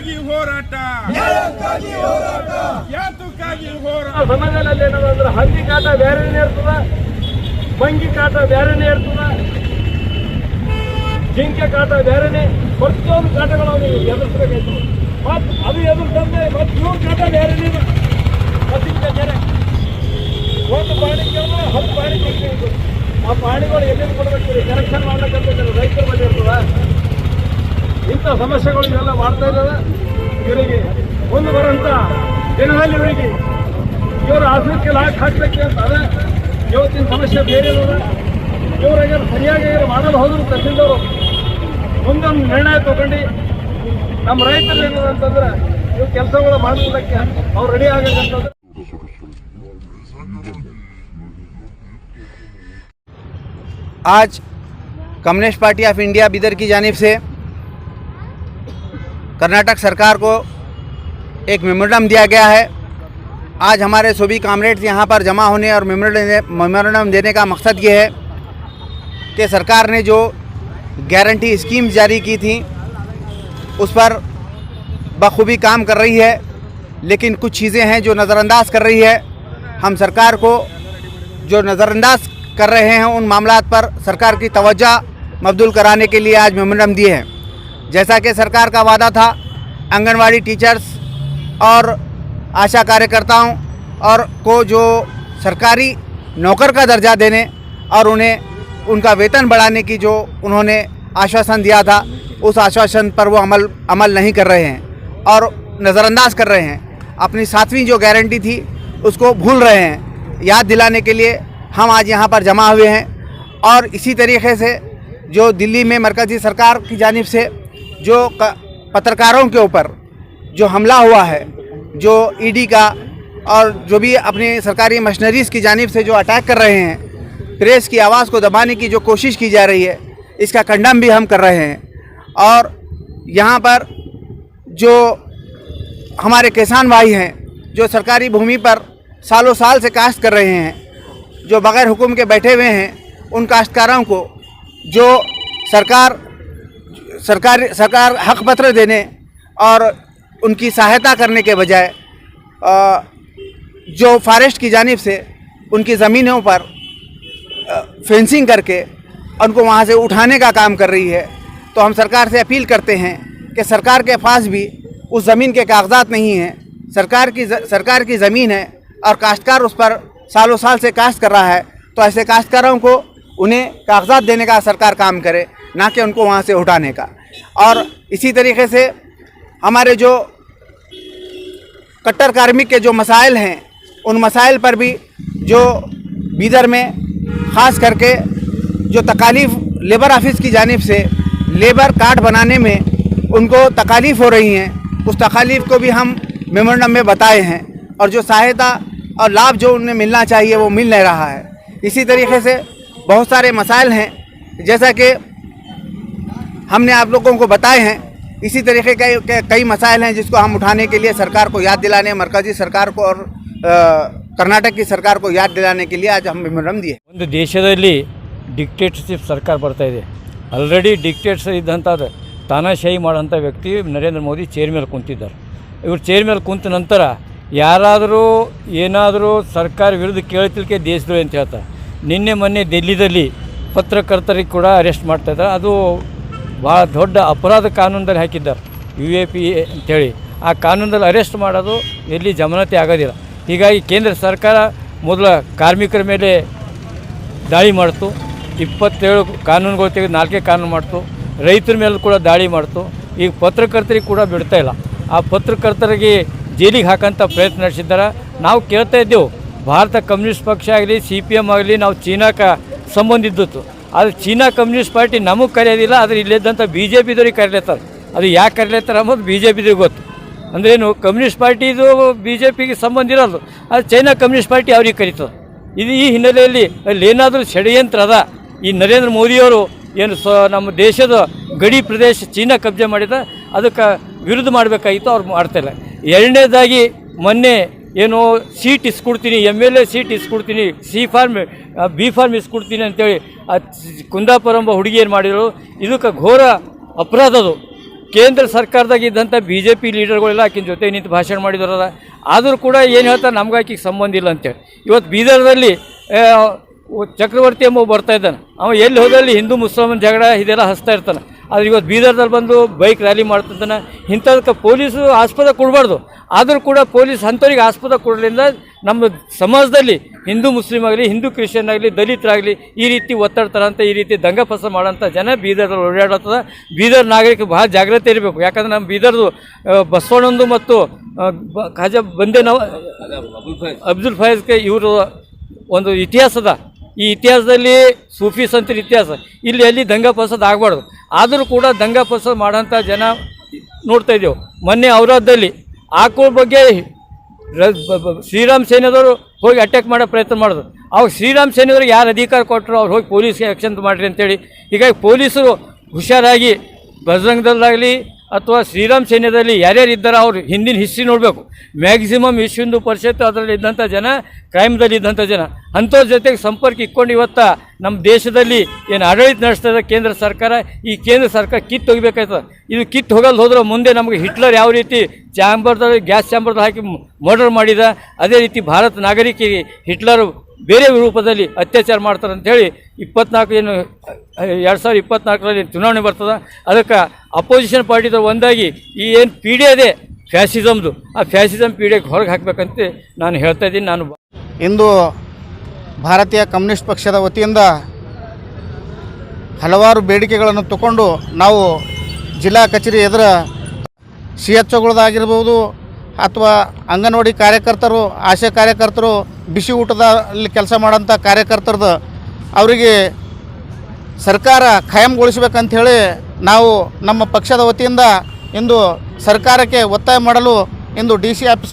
ಯಾತಕ್ಕಾಗಿ ಹೋರಾಟ ಯಾತಕ್ಕಾಗಿ ಹೋರಾಟ ಸಮಾಜದಲ್ಲಿ ಏನಂದ್ರೆ ಹಂದಿ ಕಾಟ ಬೇರೆನೇ ಇರ್ತದ, ಮಂಗಿ ಕಾಟ ಬೇರೆನೇ ಇರ್ತದ, ಜಿಂಕೆ ಕಾಟ ಬೇರೆನೆ, ಪ್ರತಿಯೊಂದು ಕಾಟಗಳು ಅವನಿಗೆ ಎದುರಿಸಬೇಕಾಯ್ತು. ಮತ್ತು ಅದು ಎದುರಿಸಂದ್ರೆ ಮತ್ತು ಇವ್ರ ಕಾಟ ಬೇರೆನೇ. ಮತ್ತೆ ಜನ ಒಂದು ಪ್ರಾಣಿಗೆ 10 ಪ್ರಾಣಿ ತೆಗಿಬೇಕು. ಆ ಪ್ರಾಣಿಗಳು ಎಲ್ಲಿ ಕೊಡಬೇಕು, ಕರೆಕ್ಷನ್ ಮಾಡ್ಬೇಕಂತ ರೈತರ ಮೇಲೆ ಇರ್ತದ. ಇಂಥ ಸಮಸ್ಯೆಗಳು ಇವೆಲ್ಲ ಮಾಡ್ತಾ ಇದ್ದಾರೆ. ಇವರಿಗೆ ಮುಂದೆ ಬರೋಂಥ ದಿನದಲ್ಲಿ ಇವರು ಆಸನಕ್ಕೆ ಲಾಕ್ ಹಾಕಬೇಕು ಅಂತ ಅದ. ಇವತ್ತಿನ ಸಮಸ್ಯೆ ಬೇರೆ ಇರೋದ. ಇವರಿಗೆ ಸರಿಯಾಗಿ ಮಾಡಲು ಹೋದ್ರು ತಹಸೀಲ್ದವರು ಮುಂದೊಂದು ನಿರ್ಣಯ ತಗೊಂಡು ನಮ್ಮ ರೈತರು ಏನಂತಂದ್ರೆ ಇವು ಕೆಲಸಗಳು ಮಾಡೋದಕ್ಕೆ ಅವ್ರು ರೆಡಿ ಆಗಬೇಕಂತಂದ್ರೆ. आज communist party of India Bidar की जानिब से कर्नाटक सरकार को एक मेमोरेंडम दिया गया है। आज हमारे सभी कामरेड्स यहाँ पर जमा होने और मेमोरेंडम देने का मकसद ये है कि सरकार ने जो गारंटी स्कीम जारी की थी उस पर बखूबी काम कर रही है, लेकिन कुछ चीज़ें हैं जो नज़रअंदाज कर रही है। हम सरकार को जो नज़रअंदाज कर रहे हैं उन मामलात पर सरकार की तवज्जो मबदूल कराने के लिए आज मेमोरेंडम दिए हैं। जैसा कि सरकार का वादा था, आंगनवाड़ी टीचर्स और आशा कार्यकर्ताओं और को जो सरकारी नौकर का दर्जा देने और उन्हें उनका वेतन बढ़ाने की जो उन्होंने आश्वासन दिया था, उस आश्वासन पर वो अमल नहीं कर रहे हैं और नज़रअंदाज कर रहे हैं। अपनी 7वीं जो गारंटी थी उसको भूल रहे हैं। याद दिलाने के लिए हम आज यहाँ पर जमा हुए हैं। और इसी तरीके से जो दिल्ली में मरकज़ी सरकार की जानिब से जो पत्रकारों के ऊपर जो हमला हुआ है, जो ईडी का और जो भी अपनी सरकारी मशीनरीज़ की जानिब से जो अटैक कर रहे हैं, प्रेस की आवाज़ को दबाने की जो कोशिश की जा रही है, इसका कंडम भी हम कर रहे हैं। और यहाँ पर जो हमारे किसान भाई हैं जो सरकारी भूमि पर सालों साल से काश्त कर रहे हैं, जो बग़ैर हुक्म के बैठे हुए हैं, उन काश्तकारों को जो सरकार हक पत्र देने और उनकी सहायता करने के बजाय जो फॉरेस्ट की जानिब से उनकी ज़मीनों पर फेंसिंग करके उनको वहाँ से उठाने का काम कर रही है। तो हम सरकार से अपील करते हैं कि सरकार के पास भी उस ज़मीन के कागजात नहीं हैं। सरकार की ज़मीन है और काश्तकार उस पर सालों साल से काश्त कर रहा है, तो ऐसे काश्तकारों को उन्हें कागजात देने का सरकार काम करे, ना कि उनको वहाँ से उठाने का। और इसी तरीके से हमारे जो कट्टर कार्मिक के जो मसाइल हैं, उन मसाइल पर भी जो बीदर में ख़ास करके जो तकालीफ लेबर ऑफिस की जानिब से लेबर कार्ड बनाने में उनको तकालीफ हो रही हैं, उस तकालीफ को भी हम मेमोरेंडम में बताए हैं। और जो सहायता और लाभ जो उन्हें मिलना चाहिए वो मिल नहीं रहा है। इसी तरीके से बहुत सारे मसाइल हैं, जैसा कि हमने आप लोगों को बताए हैं। इसी तरीके के कई मसाइल हैं जिसको हम उठाने के लिए सरकार को याद दिलाने, मरकज़ी सरकार को और कर्नाटक की सरकार को याद दिलाने के लिए आज हम मेमोरेंडम दिए। ಒಂದು ದೇಶದಲ್ಲಿ ಡಿಕ್ಟೇಟರ್ಶಿಪ್ ಸರ್ಕಾರ ಬರ್ತಾ ಇದೆ. ಆಲ್ರೆಡಿ ಡಿಕ್ಟೇಟರ್ಸ್ ಇದ್ದಂಥ ತಾನಾಶಾಹಿ ಮಾಡೋಂಥ ವ್ಯಕ್ತಿ ನರೇಂದ್ರ ಮೋದಿ ಚೇರ್ ಮೇಲೆ ಕುಂತಿದ್ದಾರೆ. ಇವರು ಚೇರ್ ಮೇಲೆ ಕುಂತ ನಂತರ ಯಾರಾದರೂ ಏನಾದರೂ ಸರ್ಕಾರ ವಿರುದ್ಧ ಕೇಳ್ತಿಲ್ಕೆ ದೇಶದ್ರೋಹಿ ಅಂತ ಹೇಳ್ತಾರೆ. ನಿನ್ನೆ ಮೊನ್ನೆ ದಿಲ್ಲಿದಲ್ಲಿ ಪತ್ರಕರ್ತರಿಗೆ ಕೂಡ ಅರೆಸ್ಟ್ ಮಾಡ್ತಾಯಿದ್ದಾರೆ. ಅದು ಭಾಳ ದೊಡ್ಡ ಅಪರಾಧ ಕಾನೂನಲ್ಲಿ ಹಾಕಿದ್ದಾರೆ, UAP ಅಂಥೇಳಿ. ಆ ಕಾನೂನಲ್ಲಿ ಅರೆಸ್ಟ್ ಮಾಡೋದು ಎಲ್ಲಿ ಜಮಾನತಿ ಆಗೋದಿಲ್ಲ. ಹೀಗಾಗಿ ಕೇಂದ್ರ ಸರ್ಕಾರ ಮೊದಲ ಕಾರ್ಮಿಕರ ಮೇಲೆ ದಾಳಿ ಮಾಡ್ತು, 27 ಕಾನೂನುಗಳು ತೆಗೆದು 4 ಕಾನೂನು ಮಾಡ್ತು, ರೈತರ ಮೇಲೆ ಕೂಡ ದಾಳಿ ಮಾಡ್ತು. ಈಗ ಪತ್ರಕರ್ತರಿಗೆ ಕೂಡ ಬಿಡ್ತಾ ಇಲ್ಲ. ಆ ಪತ್ರಕರ್ತರಿಗೆ ಜೈಲಿಗೆ ಹಾಕೋಂಥ ಪ್ರಯತ್ನ ನಡೆಸಿದ್ದಾರೆ. ನಾವು ಕೇಳ್ತಾ ಇದ್ದೆವು, ಭಾರತ ಕಮ್ಯುನಿಸ್ಟ್ ಪಕ್ಷ ಆಗಲಿ CPM ಆಗಲಿ ನಾವು ಚೀನಾಕ್ಕೆ ಸಂಬಂಧ ಇದ್ದಿತ್ತು. ಆದರೆ ಚೀನಾ ಕಮ್ಯುನಿಸ್ಟ್ ಪಾರ್ಟಿ ನಮಗೆ ಕರೆಯೋದಿಲ್ಲ, ಆದರೆ ಇಲ್ಲಿದ್ದಂಥ BJPದವ್ರಿಗೆ ಕರೀತಾರೆ. ಅದು ಯಾಕೆ ಕರೀತಾರೆ ಅನ್ನೋದು BJPದವ್ರಿಗೆ ಗೊತ್ತು. ಅಂದ್ರೇನು, ಕಮ್ಯುನಿಸ್ಟ್ ಪಾರ್ಟಿದು BJPಗೆ ಸಂಬಂಧ ಇರೋದು, ಅದು ಚೈನಾ ಕಮ್ಯುನಿಸ್ಟ್ ಪಾರ್ಟಿ ಅವ್ರಿಗೆ ಕರೀತದೆ. ಇದು ಈ ಹಿನ್ನೆಲೆಯಲ್ಲಿ ಅಲ್ಲಿ ಏನಾದರೂ ಷಡ್ಯಂತ್ರ ಅದ. ಈ ನರೇಂದ್ರ ಮೋದಿಯವರು ಏನು ನಮ್ಮ ದೇಶದ ಗಡಿ ಪ್ರದೇಶ ಚೀನಾ ಕಬ್ಜೆ ಮಾಡಿದ, ಅದಕ್ಕೆ ವಿರುದ್ಧ ಮಾಡಬೇಕಾಗಿತ್ತು, ಅವ್ರು ಮಾಡ್ತಾಯಿಲ್ಲ. ಎರಡನೇದಾಗಿ ಮೊನ್ನೆ ಏನು ಸೀಟ್ ಇಸ್ಕೊಡ್ತೀನಿ, MLA ಸೀಟ್ ಇಸ್ಕೊಡ್ತೀನಿ, B ಫಾರ್ಮ್ ಇಸ್ಕೊಡ್ತೀನಿ ಅಂತೇಳಿ ಕುಂದಾಪುರ ಎಂಬ ಹುಡುಗಿಯರು ಮಾಡಿದರು. ಇದಕ್ಕೆ ಘೋರ ಅಪರಾಧ ಅದು. ಕೇಂದ್ರ ಸರ್ಕಾರದಾಗ ಇದ್ದಂಥ ಬಿ ಜೆ ಪಿ ಲೀಡರ್ಗಳೆಲ್ಲ ಆಕಿನ ಜೊತೆ ನಿಂತು ಭಾಷಣ ಮಾಡಿದಾರಲ್ಲ, ಆದರೂ ಕೂಡ ಏನು ಹೇಳ್ತಾರೆ ನಮ್ಗೆ ಆಕಿಗೆ ಸಂಬಂಧ ಇಲ್ಲ ಅಂತೇಳಿ. ಇವತ್ತು ಬೀದರ್ದಲ್ಲಿ ಚಕ್ರವರ್ತಿ ಎಂಬ ಬರ್ತಾ ಇದ್ದಾನೆ, ಅವ ಎಲ್ಲಿ ಹೋದಲ್ಲಿ ಹಿಂದೂ ಮುಸಲ್ಮಾನ್ ಜಗಳ ಇದೆಲ್ಲ ಹಚ್ತಾ ಇರ್ತಾನೆ. ಆದರೆ ಇವತ್ತು ಬೀದರ್ದಲ್ಲಿ ಬಂದು ಬೈಕ್ ರ್ಯಾಲಿ ಮಾಡ್ತಿದ್ದಾನೆ. ಇಂಥದಕ್ಕೆ ಪೊಲೀಸು ಆಸ್ಪದ ಕೊಡಬಾರ್ದು, ಆದರೂ ಕೂಡ ಪೊಲೀಸ್ ಅಂಥವ್ರಿಗೆ ಆಸ್ಪದ ಕೊಡಲಿಂದ ನಮ್ಮ ಸಮಾಜದಲ್ಲಿ ಹಿಂದೂ ಮುಸ್ಲಿಮ್ ಆಗಲಿ, ಹಿಂದೂ ಕ್ರಿಶ್ಚಿಯನ್ ಆಗಲಿ, ದಲಿತರಾಗಲಿ ಈ ರೀತಿ ಒತ್ತಡ್ತಾರಂತ, ಈ ರೀತಿ ದಂಗ ಫಸ ಮಾಡೋಂಥ ಜನ ಬೀದರ್ದಲ್ಲಿ ಓಡಾಡತ್ತದ. ಬೀದರ್ ನಾಗರಿಕ ಭಾಳ ಜಾಗ್ರತೆ ಇರಬೇಕು. ಯಾಕಂದ್ರೆ ನಮ್ಮ ಬೀದರ್ದು ಬಸವಣ್ಣಂದು ಮತ್ತು ಖಾಜಾ ಬಂದೆ ನಾವು ಅಬ್ದುಲ್ ಫೈಜ್ಗೆ ಇವರು ಒಂದು ಇತಿಹಾಸದ, ಈ ಇತಿಹಾಸದಲ್ಲಿ ಸೂಫಿ ಸಂತರ ಇತಿಹಾಸ, ಇಲ್ಲಿ ಎಲ್ಲಿ ದಂಗ ಫಸದ್ ಆಗಬಾರ್ದು. ಆದರೂ ಕೂಡ ದಂಗ ಫಸದ್ ಮಾಡೋಂಥ ಜನ ನೋಡ್ತಾ ಇದ್ದೇವೆ. ಮೊನ್ನೆ ಔರಾದ್ದಲ್ಲಿ ಆಕೋಳ ಬಗ್ಗೆ ಶ್ರೀರಾಮ್ ಸೇನೆದವರು ಹೋಗಿ ಅಟ್ಯಾಕ್ ಮಾಡೋ ಪ್ರಯತ್ನ ಮಾಡಿದ್ರು. ಅವಾಗ ಶ್ರೀರಾಮ್ ಸೇನೆದವ್ರಿಗೆ ಯಾರು ಅಧಿಕಾರ ಕೊಟ್ಟರು ಅವ್ರು ಹೋಗಿ ಪೊಲೀಸ್ಗೆ ಆ್ಯಕ್ಷನ್ ಮಾಡಿರಿ ಅಂತೇಳಿ. ಹೀಗಾಗಿ ಪೊಲೀಸರು ಹುಷಾರಾಗಿ ಬಜರಂಗದಲ್ಲಾಗಲಿ ಅಥವಾ ಶ್ರೀರಾಮ್ ಸೇನೆಯಲ್ಲಿ ಯಾರ್ಯಾರು ಇದ್ದಾರೆ ಅವ್ರು ಹಿಂದಿನ ಹಿಸ್ಟ್ರಿ ನೋಡಬೇಕು. ಮ್ಯಾಕ್ಸಿಮಮ್ ವಿಶ್ವ ಹಿಂದೂ ಪರಿಷತ್ತು ಅದರಲ್ಲಿ ಇದ್ದಂಥ ಜನ ಕ್ರೈಮ್ದಲ್ಲಿ ಇದ್ದಂಥ ಜನ, ಅಂಥವ್ರ ಜೊತೆಗೆ ಸಂಪರ್ಕ ಇಟ್ಕೊಂಡು ಇವತ್ತು ನಮ್ಮ ದೇಶದಲ್ಲಿ ಏನು ಆಡಳಿತ ನಡೆಸ್ತಾ ಇದೆ ಕೇಂದ್ರ ಸರ್ಕಾರ, ಈ ಕೇಂದ್ರ ಸರ್ಕಾರ ಕಿತ್ತು ಹೋಗಬೇಕಾಯ್ತದೆ. ಇದು ಕಿತ್ತು ಹೋಗಲ್ದು ಹೋದ್ರೆ ಮುಂದೆ ನಮಗೆ ಹಿಟ್ಲರ್ ಯಾವ ರೀತಿ ಚಾಂಬರ್ದಲ್ಲಿ ಗ್ಯಾಸ್ ಚಾಂಬರ್ದಲ್ಲಿ ಹಾಕಿ ಮರ್ಡರ್ ಮಾಡಿದ, ಅದೇ ರೀತಿ ಭಾರತ ನಾಗರಿಕರಿಗೆ ಹಿಟ್ಲರ್ ಬೇರೆ ರೂಪದಲ್ಲಿ ಅತ್ಯಾಚಾರ ಮಾಡ್ತಾರೆ ಅಂಥೇಳಿ 2024ರಲ್ಲಿ ಚುನಾವಣೆ ಬರ್ತದೆ. ಅದಕ್ಕೆ ಅಪೋಸಿಷನ್ ಪಾರ್ಟಿದವ್ರು ಒಂದಾಗಿ ಈ ಏನು ಪೀಡೆ ಇದೆ ಫ್ಯಾಸಿಸಮ್ದು, ಆ ಫ್ಯಾಸಿಸಮ್ ಪೀಡೆಗೆ ಹೊರಗೆ ಹಾಕಬೇಕಂತ ನಾನು ಹೇಳ್ತಾ ಇದ್ದೀನಿ. ನಾನು ಇಂದು ಭಾರತೀಯ ಕಮ್ಯುನಿಸ್ಟ್ ಪಕ್ಷದ ವತಿಯಿಂದ ಹಲವಾರು ಬೇಡಿಕೆಗಳನ್ನು ತಗೊಂಡು ನಾವು ಜಿಲ್ಲಾ ಕಚೇರಿ ಎದುರು CHOಗಳದಾಗಿರ್ಬೋದು ಅಥವಾ ಅಂಗನವಾಡಿ ಕಾರ್ಯಕರ್ತರು, ಆಶಾ ಕಾರ್ಯಕರ್ತರು, ಬಿಸಿ ಊಟದಲ್ಲಿ ಕೆಲಸ ಮಾಡೋಂಥ ಕಾರ್ಯಕರ್ತರದ್ದು ಅವರಿಗೆ ಸರ್ಕಾರ ಖಾಯಂಗೊಳಿಸಬೇಕಂಥೇಳಿ ನಾವು ನಮ್ಮ ಪಕ್ಷದ ವತಿಯಿಂದ ಇಂದು ಸರ್ಕಾರಕ್ಕೆ ಒತ್ತಾಯ ಮಾಡಲು ಇಂದು DC ಆಫೀಸ್